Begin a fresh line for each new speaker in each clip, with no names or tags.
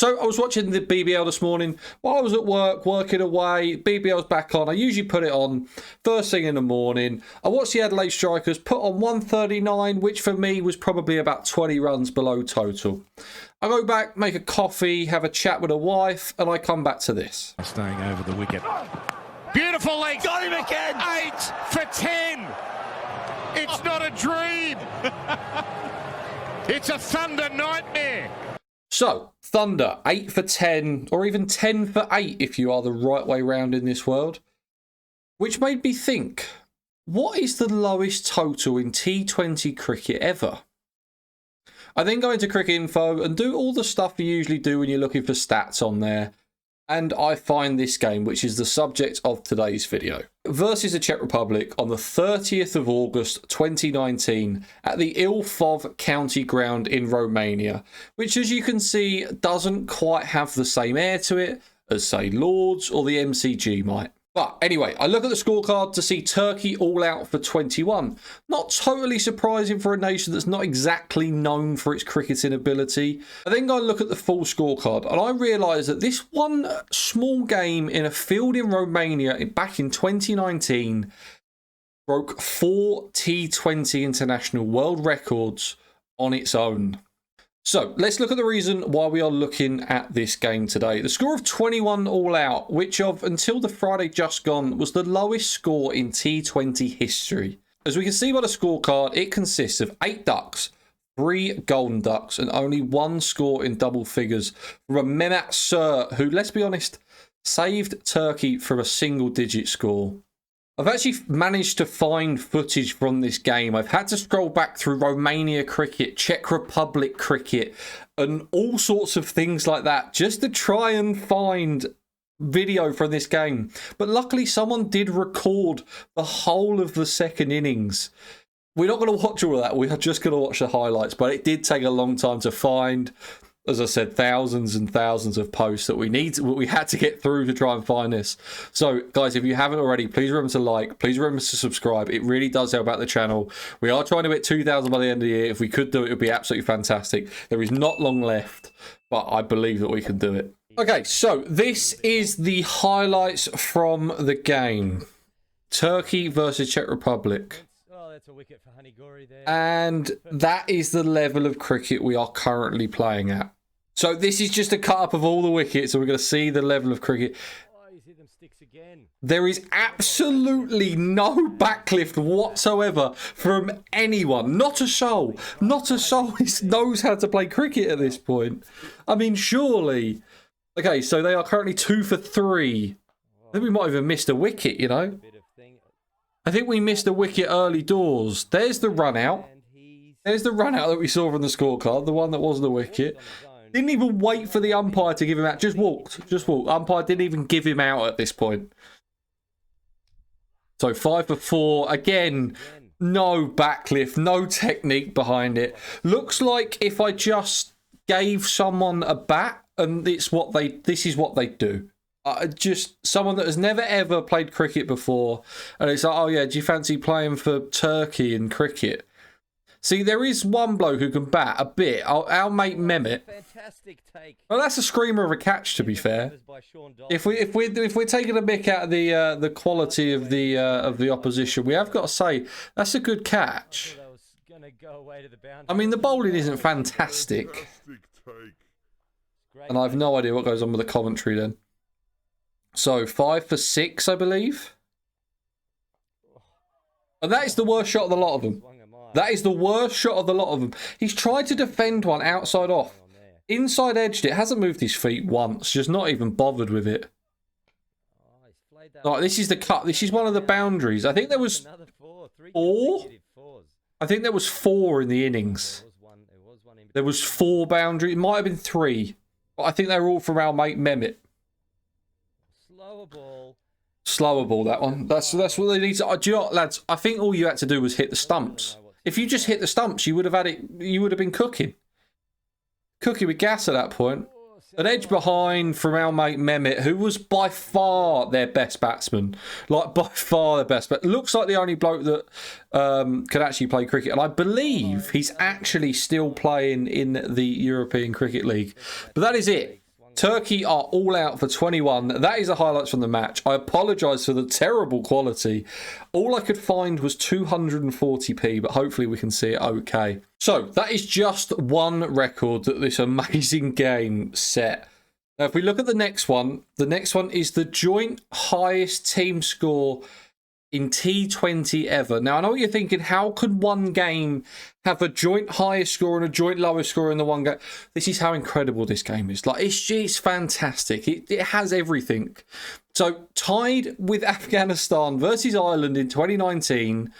So I was watching the BBL this morning while I was at work, working away. BBL's back on. I usually put it on first thing in the morning. I watched the Adelaide Strikers put on 139, which for me was probably about 20 runs below total. I go back, make a coffee, have a chat with a wife, and I come back to this.
Staying over the wicket. Beautiful leg.
Got him again.
8 for 10. It's not a dream. It's a thunder nightmare.
So, Thunder, 8 for 10, or even 10 for 8 if you are the right way round in this world. Which made me think, what is the lowest total in T20 cricket ever? I then go into Cricket Info and do all the stuff you usually do when you're looking for stats on there. And I find this game, which is the subject of today's video, versus the Czech Republic on the 30th of August 2019 at the Ilfov County Ground in Romania, which, as you can see, doesn't quite have the same air to it as, say, Lords or the MCG might. But anyway, I look at the scorecard to see Turkey all out for 21. Not totally surprising for a nation that's not exactly known for its cricketing ability. I then go and look at the full scorecard and I realise that this one small game in a field in Romania back in 2019 broke 4 T20 international world records on its own. So, let's look at the reason why we are looking at this game today. The score of 21 all out, which of until the Friday just gone, was the lowest score in T20 history. As we can see by the scorecard, it consists of 8 ducks, 3 golden ducks, and only 1 score in double figures from a Mehmet Sir, who, let's be honest, saved Turkey from a single-digit score. I've actually managed to find footage from this game. I've had to scroll back through Romania cricket, Czech Republic cricket, and all sorts of things like that just to try and find video from this game. But luckily, someone did record the whole of the second innings. We're not going to watch all of that. We are just going to watch the highlights. But it did take a long time to find. As I said, thousands and thousands of posts that we had to get through to try and find this. So, guys, if you haven't already, please remember to like, please remember to subscribe. It really does help out the channel. We are trying to hit 2,000 by the end of the year. If we could do it, it would be absolutely fantastic. There is not long left, but I believe that we can do it. Okay, so this is the highlights from the game. Turkey versus Czech Republic.
That's a wicket for Hanigori there.
And that is the level of cricket we are currently playing at. So this is just a cut-up of all the wickets, so we're going to see the level of cricket.
Oh, you see them sticks again.
There is absolutely no backlift whatsoever from anyone. Not a soul. Not a soul knows how to play cricket at this point. I mean, surely. Okay, so they are currently 2 for 3. I think we might have even missed a wicket, you know. I think we missed a wicket early doors. There's the run out. There's the run out that we saw from the scorecard, the one that wasn't a wicket. Didn't even wait for the umpire to give him out. Just walked. Just walked. Umpire didn't even give him out at this point. So 5 for 4. Again, no backlift, no technique behind it. Looks like if I just gave someone a bat and this is what they do. Just someone that has never ever played cricket before, and it's like, oh yeah, do you fancy playing for Turkey in cricket? See, there is one bloke who can bat a bit. Our mate Mehmet.
Fantastic take.
Well, that's a screamer of a catch, to be fair. If we're taking a mick out of the quality of the opposition, we have got to say that's a good catch. I mean, the bowling isn't fantastic, and I have no idea what goes on with the commentary then. So 5 for 6, I believe. And that is the worst shot of the lot of them. That is the worst shot of the lot of them. He's tried to defend one outside off. Inside edged it. Hasn't moved his feet once. Just not even bothered with it. Like, this is the cut. This is one of the boundaries. I think there was 4. I think there was 4 in the innings. There was 4 boundaries. It might have been 3. But I think they were all from our mate Mehmet. Slower ball, that one. That's what they need to. Do you know what, lads? I think all you had to do was hit the stumps. If you just hit the stumps, you would have had it. You would have been cooking with gas at that point. An edge behind from our mate Mehmet, who was by far their best batsman. Like, by far the best. But looks like the only bloke that can actually play cricket. And I believe he's actually still playing in the European Cricket League. But that is it. Turkey are all out for 21. That is the highlights from the match. I apologise for the terrible quality. All I could find was 240p, but hopefully we can see it okay. So that is just one record that this amazing game set. Now, if we look at the next one is the joint highest team score in T20 ever. Now, I know what you're thinking, how could one game have a joint highest score and a joint lowest score in the one game? This is how incredible this game is. Like, it's fantastic. It has everything. So, tied with Afghanistan versus Ireland in 2019,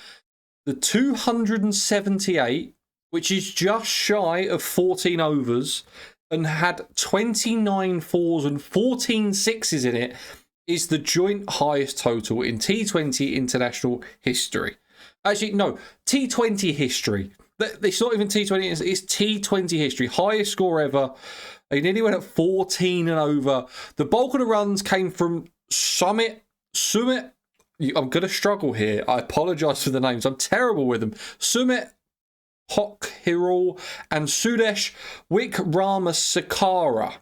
the 278, which is just shy of 14 overs, and had 29 fours and 14 sixes in it, is the joint highest total in T20 international history. Actually, no, T20 history. It's not even T20, it's T20 history. Highest score ever. They nearly went at 14 and over. The bulk of the runs came from Summit. I'm going to struggle here. I apologise for the names. I'm terrible with them. Summit Hokhirul and Sudesh Wickramasakara.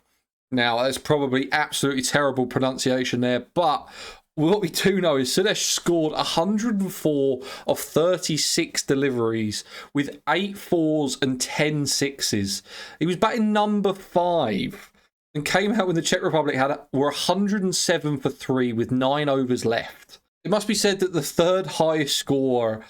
Now, that's probably absolutely terrible pronunciation there, but what we do know is Sudesh scored 104 of 36 deliveries with 8 fours and 10 sixes. He was batting number 5 and came out when the Czech Republic were 107 for 3 with 9 overs left. It must be said that the third highest score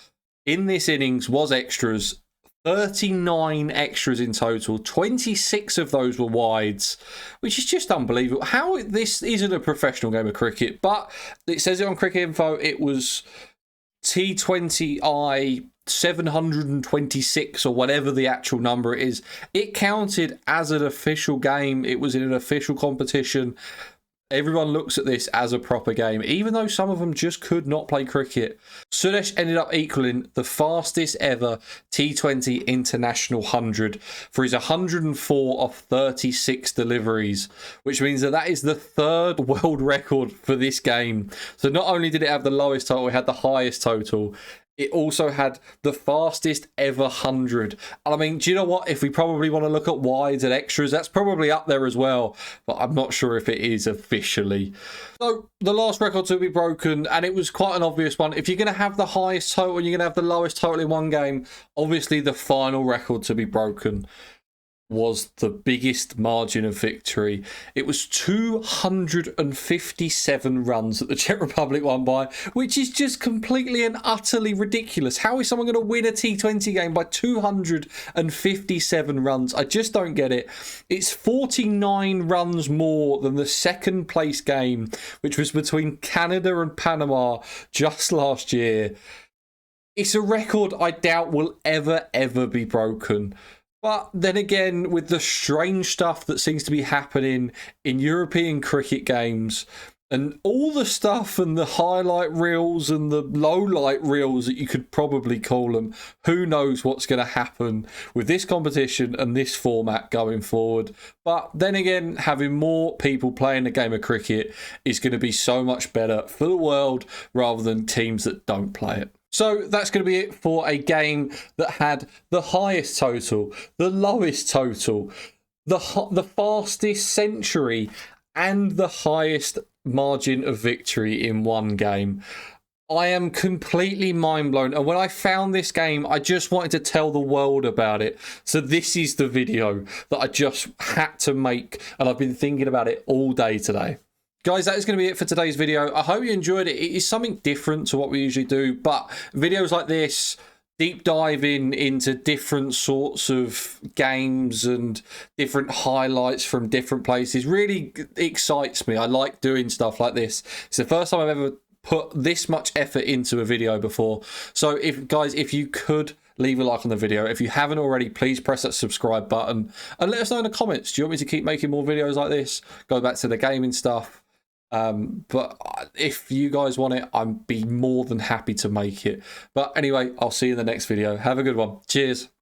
in this innings was extras. 39 extras in total, 26 of those were wides, which is just unbelievable. How this isn't a professional game of cricket, but it says it on Cricket Info, it was T20I 726 or whatever the actual number is. It counted as an official game, it was in an official competition. Everyone looks at this as a proper game, even though some of them just could not play cricket. Sudesh ended up equaling the fastest ever T20 International 100 for his 104 of 36 deliveries, which means that is the third world record for this game. So not only did it have the lowest total, it had the highest total. It also had the fastest ever 100. And I mean, do you know what? If we probably want to look at wides and extras, that's probably up there as well. But I'm not sure if it is officially. So the last record to be broken, and it was quite an obvious one. If you're going to have the highest total and you're going to have the lowest total in one game, obviously the final record to be broken was the biggest margin of victory. It was 257 runs that the Czech Republic won by, which is just completely and utterly ridiculous. How is someone going to win a T20 game by 257 runs? I just don't get it. It's 49 runs more than the second place game, which was between Canada and Panama just last year. It's a record I doubt will ever be broken. But then again, with the strange stuff that seems to be happening in European cricket games and all the stuff and the highlight reels and the low light reels that you could probably call them, who knows what's going to happen with this competition and this format going forward. But then again, having more people playing a game of cricket is going to be so much better for the world rather than teams that don't play it. So that's going to be it for a game that had the highest total, the lowest total, the fastest century, and the highest margin of victory in one game. I am completely mind blown. And when I found this game, I just wanted to tell the world about it. So this is the video that I just had to make. And I've been thinking about it all day today. Guys, that is going to be it for today's video. I hope you enjoyed it. It is something different to what we usually do, but videos like this, deep diving into different sorts of games and different highlights from different places really excites me. I like doing stuff like this. It's the first time I've ever put this much effort into a video before. So if you could leave a like on the video. If you haven't already, please press that subscribe button and let us know in the comments. Do you want me to keep making more videos like this? Go back to the gaming stuff. But if you guys want it, I'd be more than happy to make it. But anyway, I'll see you in the next video. Have a good one. Cheers.